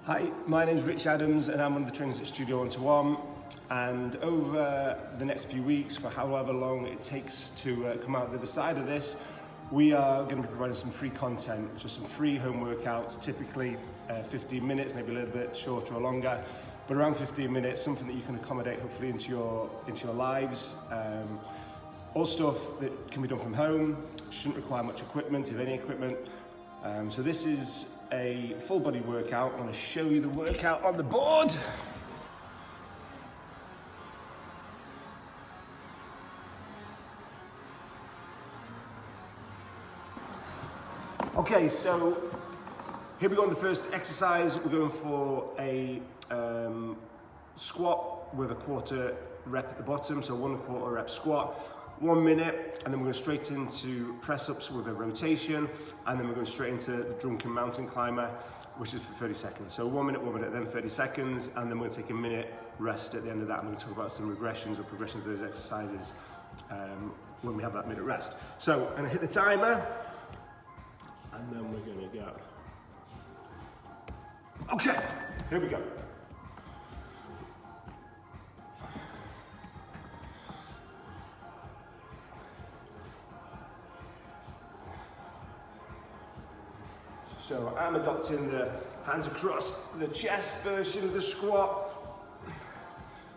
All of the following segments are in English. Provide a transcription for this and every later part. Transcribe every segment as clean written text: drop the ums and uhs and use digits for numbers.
Hi, my name's Rich Adams and I'm one of the trainers at Studio 121, and over the next few weeks, for however long it takes to come out the other side of this, we are going to be providing some free content, just some free home workouts, typically 15 minutes, maybe a little bit shorter or longer, but around 15 minutes, something that you can accommodate hopefully into your lives. All stuff that can be done from home, shouldn't require much equipment, if any equipment. So this is a full body workout. I'm going to show you the workout on the board. Okay, so here we go on the first exercise. We're going for a squat with a quarter rep at the bottom, so 1/4 rep squat. 1 minute, and then we're going straight into press-ups with a rotation, and then we're going straight into the drunken mountain climber, which is for 30 seconds. So 1 minute, then 30 seconds, and then we're going to take a minute rest at the end of that, and we're going to talk about some regressions or progressions of those exercises when we have that minute rest. So I'm going to hit the timer, and then we're going to go. Okay, here we go. So I'm adopting the hands across the chest version of the squat.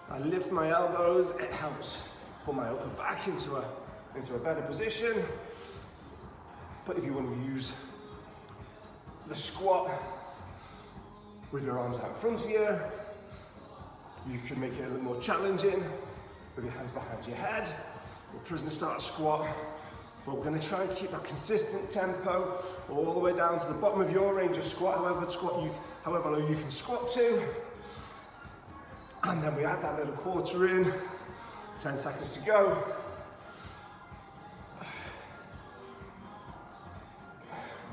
I lift my elbows, it helps pull my upper back into a better position. But if you want to use the squat with your arms out in front of you, you can make it a little more challenging with your hands behind your head. Your prisoner start squat. But we're going to try and keep that consistent tempo all the way down to the bottom of your range of squat, however low you can squat to. And then we add that little quarter in, 10 seconds to go.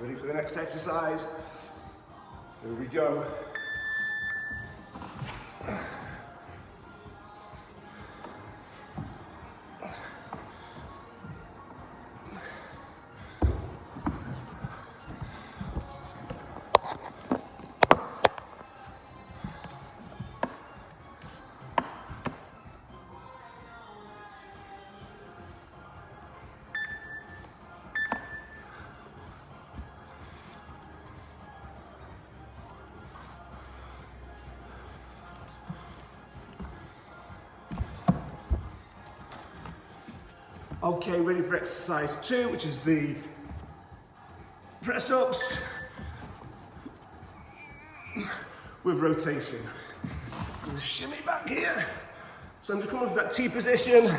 Ready for the next exercise? Here we go. Okay, ready for exercise 2, which is the press-ups with rotation. I'm going to shimmy back here. So I'm just coming to that T position,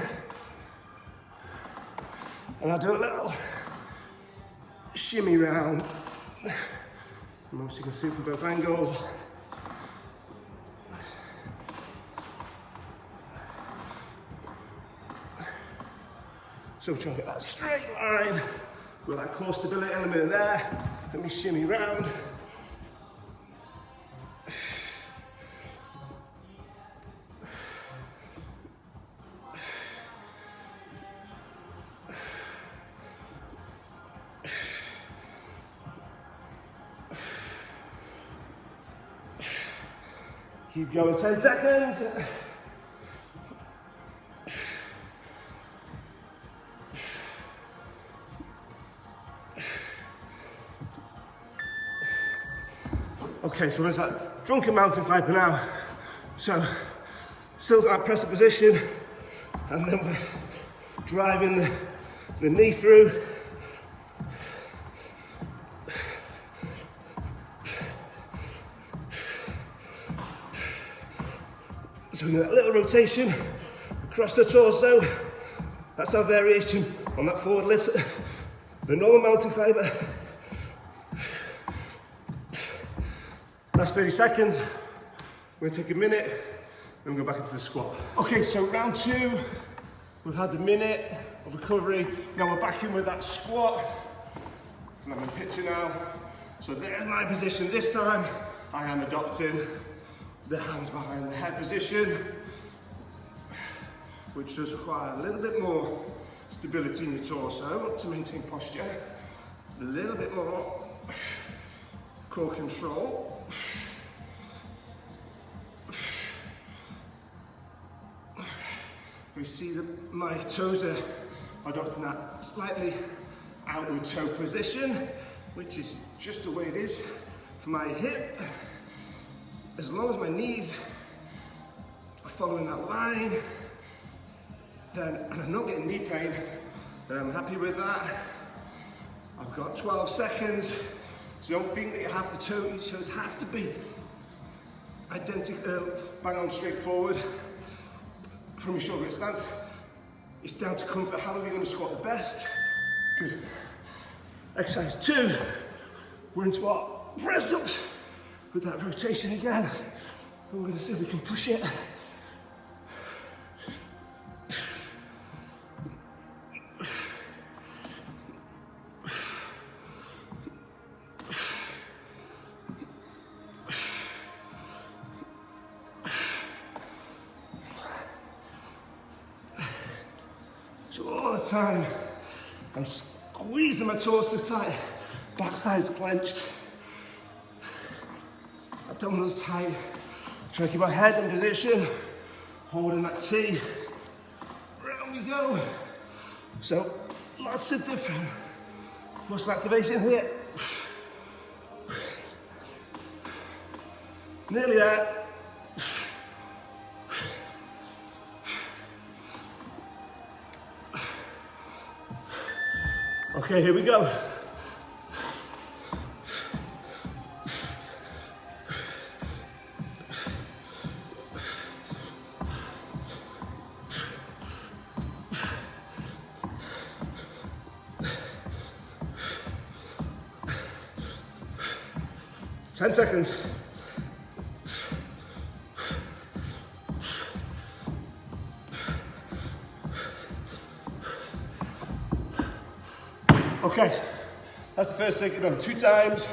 and I'll do a little shimmy round. Most you can see from both angles. So we're trying to get that straight line with that core stability element in there. Let me shimmy round. Keep going, 10 seconds. Okay, so there's that drunken mountain climber now. So, still that press-up position, and then we're driving the knee through. So we do that little rotation across the torso. That's our variation on that forward lift, the normal mountain climber. Last 30 seconds, we're gonna take a minute, and we'll go back into the squat. Okay, so round 2, we've had the minute of recovery. Now we're back in with that squat, and I'm in picture now. So there's my position. This time, I am adopting the hands behind the head position, which does require a little bit more stability in your torso to maintain posture, a little bit more core control. We see that my toes are adopting that slightly outward toe position, which is just the way it is for my hip. As long as my knees are following that line, then, and I'm not getting knee pain, then I'm happy with that. I've got 12 seconds, so don't think that you have to toe, your toes have to be identical, bang on straight forward from your shoulder width stance. It's down to comfort. How are you going to squat the best? Good. Exercise 2, we're into our press ups with that rotation again. And we're going to see if we can push it. So all the time, I'm squeezing my torso tight, backside's clenched, abdominals tight, trying to keep my head in position, holding that T. Round we go. So lots of different muscle activation here. Nearly there. Okay, here we go. Ten seconds. Okay, that's the first circuit done. 2 times,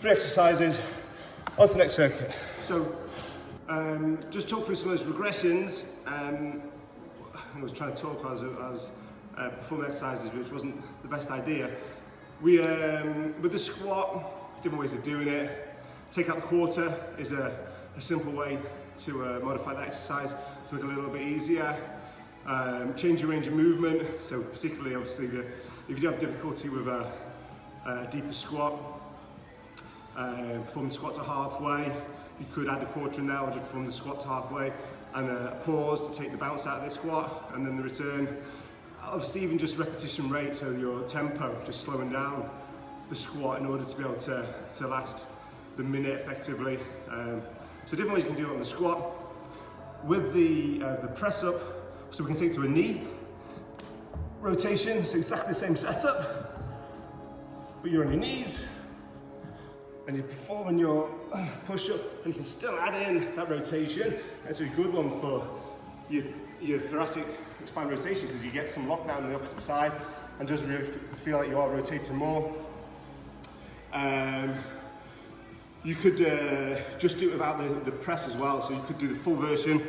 3 exercises, on to the next circuit. So, just talk through some of those regressions. I was trying to talk as performing exercises, which wasn't the best idea. We, with the squat, different ways of doing it. Take out the quarter is a simple way to modify that exercise to make it a little bit easier. Change your range of movement, so particularly obviously if you do have difficulty with a deeper squat, perform the squat to halfway, you could add a quarter in there or just perform the squat to halfway and a pause to take the bounce out of the squat and then the return. Obviously even just repetition rate, so your tempo, just slowing down the squat in order to be able to last the minute effectively. So different ways you can do it on the squat. With the press up, so we can take to a knee rotation, so exactly the same setup, but you're on your knees and you're performing your push-up and you can still add in that rotation. That's a good one for your thoracic expand rotation because you get some lockdown on the opposite side and doesn't really feel like you are rotating more. You could just do it without the press as well, so you could do the full version.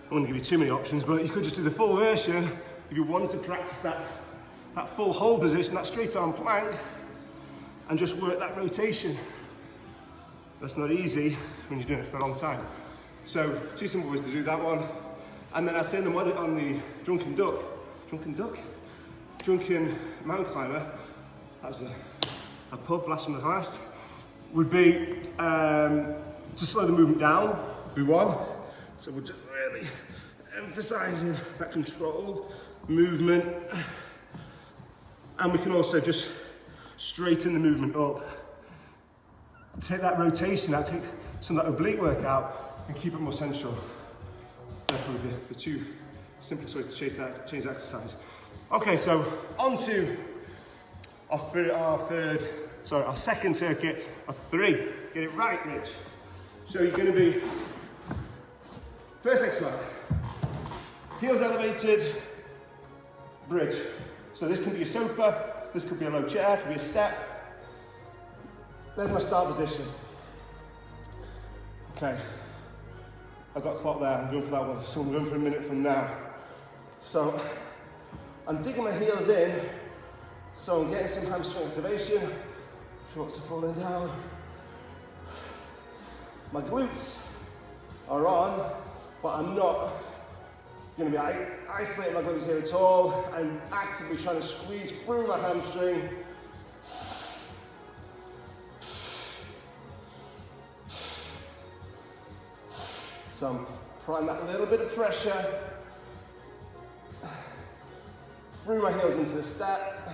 I won't give you too many options, but you could just do the full version if you wanted to practice that full hold position, that straight arm plank, and just work that rotation. That's not easy when you're doing it for a long time. So 2 simple ways to do that one. And then I say on the drunken mountain climber, that was a pub, last from the last, would be to slow the movement down, be one. So we're just really emphasizing that controlled movement. And we can also just straighten the movement up. Take that rotation out, take some of that oblique work out and keep it more central. That would be the 2 simplest ways to change that exercise. Okay, so on to our second circuit of 3. Get it right, Rich. So you're going to be, first exercise, heels elevated, bridge. So this can be a sofa, this could be a low chair, it could be a step. There's my start position. Okay, I've got a clock there, I'm going for that one, so I'm going for a minute from now. So I'm digging my heels in, so I'm getting some hamstring activation, shorts are falling down. My glutes are on, but I'm not going to be isolate my glutes here at all. I'm actively trying to squeeze through my hamstring. So I'm applying that little bit of pressure through my heels into the step.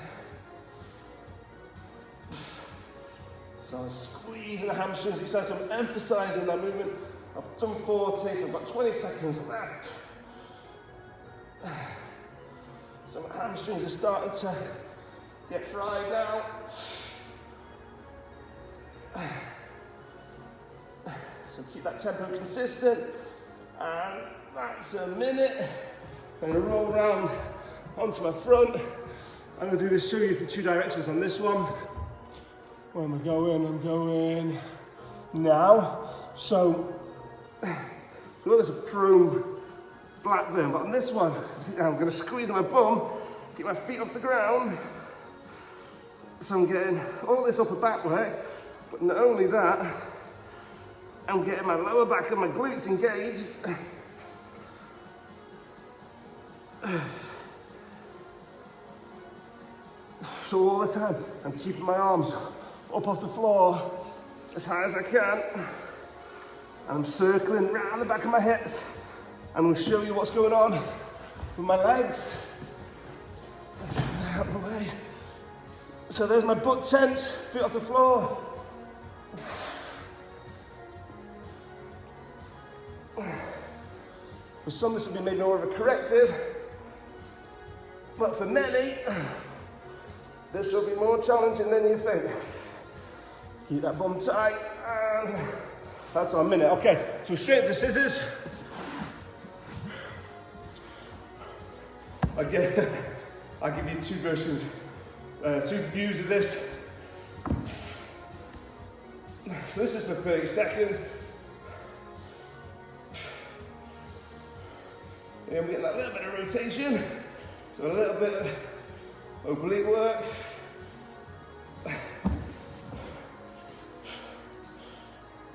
So I'm squeezing the hamstrings, so I'm emphasizing that movement. I've done 40, so I've got 20 seconds left. So my hamstrings are starting to get fried now. So keep that tempo consistent. And that's a minute. I'm going to roll around onto my front. I'm going to do this, show you from two directions on this one. Where am I going? I'm going now. So, look, there's a prone Blackburn, but on this one, I'm going to squeeze my bum, get my feet off the ground. So I'm getting all this upper back work, but not only that, I'm getting my lower back and my glutes engaged. So all the time, I'm keeping my arms up off the floor as high as I can. And I'm circling round the back of my hips. I'm going to show you what's going on with my legs. Out of the way. So there's my butt tense, feet off the floor. For some, this will be maybe more of a corrective, but for many, this will be more challenging than you think. Keep that bum tight, and that's 1 minute. Okay, so straight to scissors. Again, I'll give you two versions, two views of this. So this is for 30 seconds. And we're getting that little bit of rotation, so a little bit of oblique work.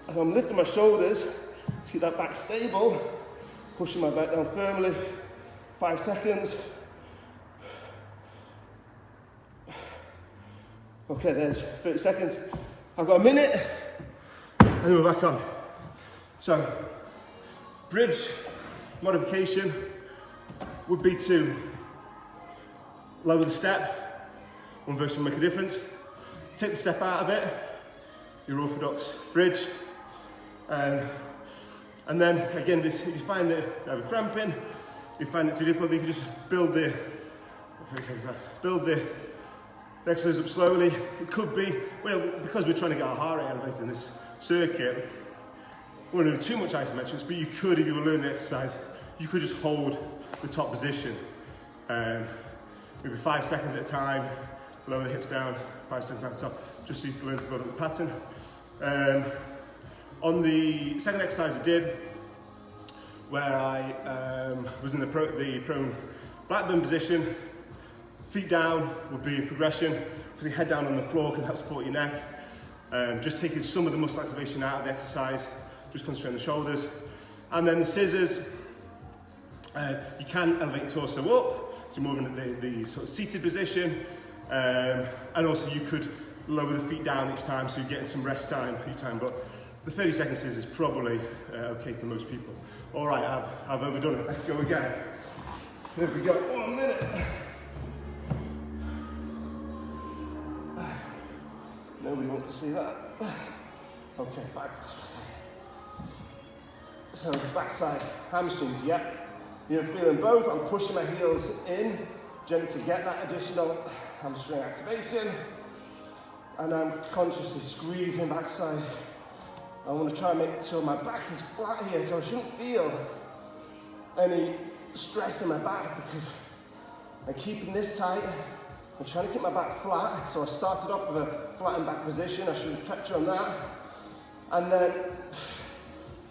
As I'm lifting my shoulders to keep that back stable, pushing my back down firmly, 5 seconds. Okay, there's 30 seconds. I've got a minute, and then we're back on. So, bridge modification would be to lower the step. One verse will make a difference. Take the step out of it, your orthodox bridge. And then again, if you find that you have a cramping, you find it too difficult, you can just build the exercise up slowly. It could be, well, because we're trying to get our heart rate elevated in this circuit, we won't do too much isometrics, but you could, if you were learning the exercise, you could just hold the top position. Maybe 5 seconds at a time, lower the hips down, 5 seconds back to the top, just so you can learn to build up the pattern. On the second exercise I did, where I was in the prone Blackburn position, feet down would be a progression. Obviously head down on the floor can help support your neck. Just taking some of the muscle activation out of the exercise, just concentrating on the shoulders. And then the scissors, you can elevate your torso up, so you're more in the sort of seated position. And also you could lower the feet down each time, so you're getting some rest time each time. But the 30 second scissors is probably okay for most people. All right, I've overdone it. Let's go again. Here we go, 1 minute. Nobody wants to see that. Okay, 5 plus. So backside hamstrings, yep. You're feeling both. I'm pushing my heels in, gently to get that additional hamstring activation. And I'm consciously squeezing backside. I want to try and make sure my back is flat here, so I shouldn't feel any stress in my back because I'm keeping this tight. I'm trying to keep my back flat, so I started off with a flattened back position. I should have kept you on that. And then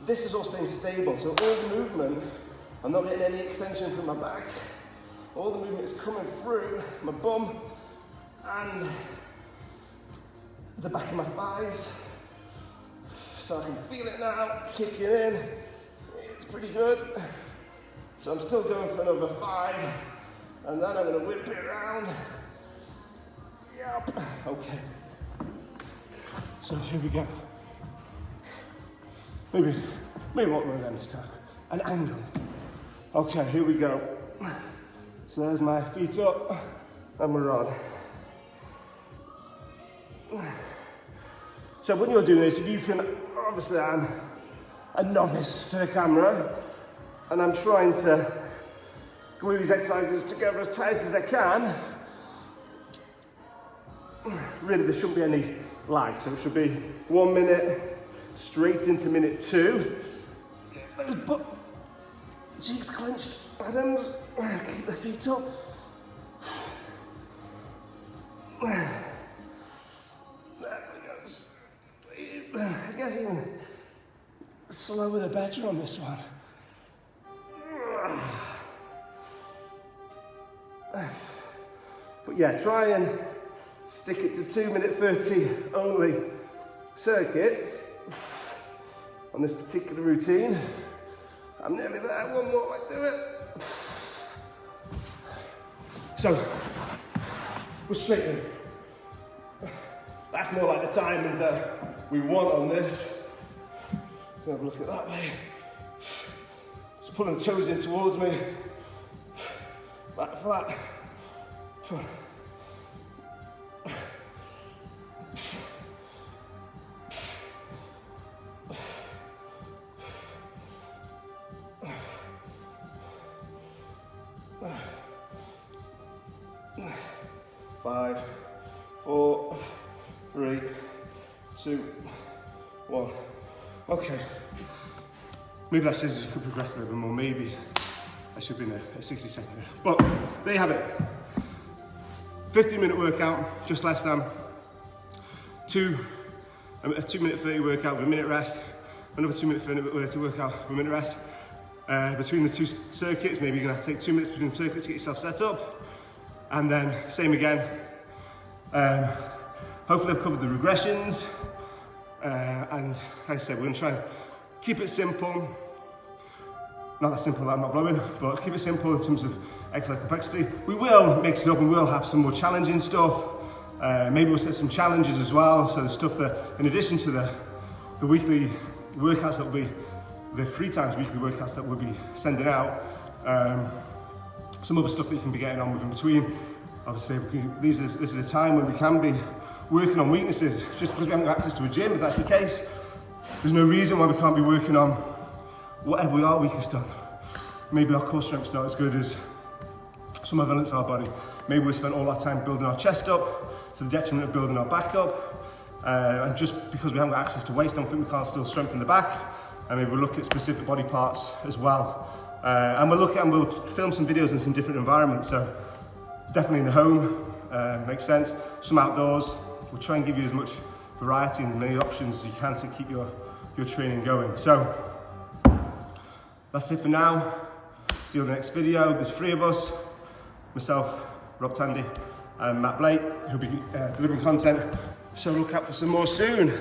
this is all staying stable, so all the movement, I'm not getting any extension from my back. All the movement is coming through my bum and the back of my thighs. So I can feel it now, kicking in. It's pretty good. So I'm still going for another 5, and then I'm going to whip it around. Yep. Okay. So here we go. Maybe not one of them this time. An angle. Okay, here we go. So there's my feet up and we're on. So when you're doing this, if you can, obviously I'm a novice to the camera and I'm trying to glue these exercises together as tight as I can. Really, there shouldn't be any lag, so it should be 1 minute straight into minute 2. Get those butt cheeks clenched, Adams. Keep the feet up. There we go. I guess even slower the better on this one. But yeah, try and stick it to 2 minute 30 only circuits on this particular routine. I'm nearly there, 1 more, I do it. So, we're straight in. That's more like the timings that we want on this. Have a look at it that way. Just pulling the toes in towards me. Back flat. 5, 4, 3, 2, 1. Okay. Maybe that says you could progress a little bit more. Maybe I should be in a 60-second. But there you have it. 15-minute workout, just less than. A 2 minute 30 workout with a minute rest. Another 2 minute 30 workout with a minute rest. Between the 2 circuits, maybe you're gonna have to take 2 minutes between the circuits to get yourself set up. And then same again. Hopefully I've covered the regressions. And like I said, we're gonna try and keep it simple. Not that simple that I'm not blowing, but keep it simple in terms of exercise complexity. We will mix it up and we'll have some more challenging stuff. Maybe we'll set some challenges as well. So the stuff that, in addition to the weekly workouts that will be, the 3 times weekly workouts that we'll be sending out, some other stuff that you can be getting on with in between. Obviously, this is a time when we can be working on weaknesses. Just because we haven't got access to a gym, if that's the case, there's no reason why we can't be working on whatever we are weakest on. Maybe our core strength's not as good as some other elements of our body. Maybe we spent all our time building our chest up to the detriment of building our back up. And just because we haven't got access to weights, don't think we can't still strengthen the back. And maybe we'll look at specific body parts as well. And we'll film some videos in some different environments. So definitely in the home, makes sense. Some outdoors. We'll try and give you as much variety and many options as you can to keep your training going. So that's it for now. See you on the next video. There's 3 of us, myself, Rob Tandy, and Matt Blake, who'll be delivering content. So look out for some more soon.